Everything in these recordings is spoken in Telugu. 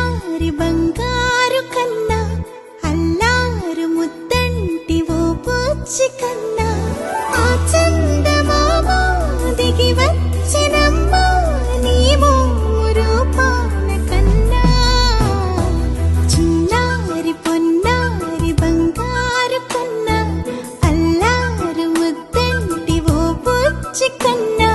చిన్నారి బంగారు కన్నా అల్లారు ముద్దంటి ఓ పూచి కన్నా ఆ చందమామ దిగి వచ్చినమ్మా నీ రూపాన కన్నా చిన్నారి పొన్నారి బంగారు కన్నా అల్లారు ముద్దంటి ఓ పూచి కన్నా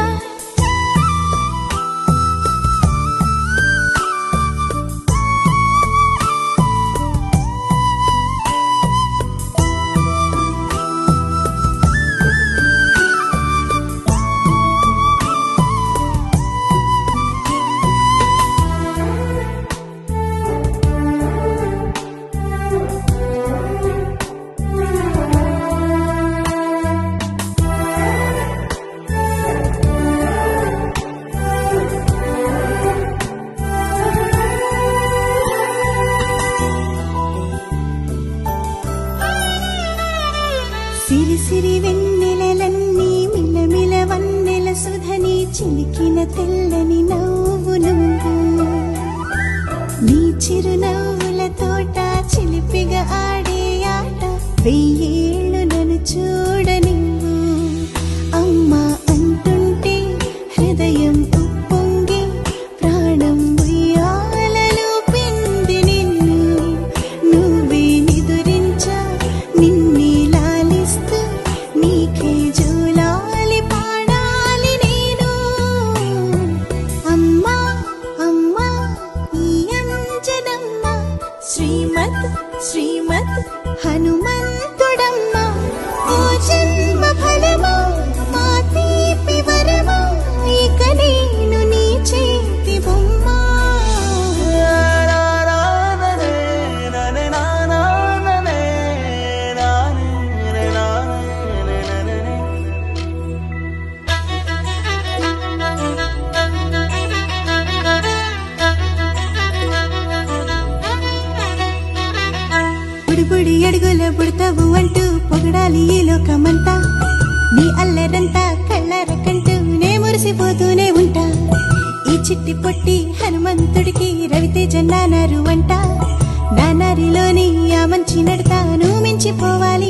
సిరి సిరి వెన్నెలలన్నీ మిలమిల వన్నెల సుధని చిలికిన తెల్లని నవ్వు నువ్వు నీ చిరునవ్వుల తోట చిలిపిగా ఆడే ఆట వెయ్యేళ్ళు నన్ను చూడనివ్వు అమ్మా అంటుంటే హృదయం ఉప్పొంగి ప్రాణం ఉయ్యాలలో పిండి నిన్ను నువ్వే నిదురించా నిన్నే నీకే జోలాలి పాడాలి నేను అమ్మా అమ్మా ఈ అంజనమ్మ శ్రీమత్ శ్రీమత్ హనుమంతుడమ్మ ఓ జన్మ ఫలమా మా తీపి వరమా ఇక నేను నీ చేతి బొమ్మ బుడి అడుగుల బుడతావు అంటూ పొగడాలి ఈ లోకమంతా నీ అల్లరంతా కళ్ళారకంటూ నే మురిసిపోతూనే ఉంటా ఈ చిట్టి పొట్టి హనుమంతుడికి రవితేజ నానారు అంట నానారిలోని ఆ మంచి నడతా నువ్వు మించిపోవాలి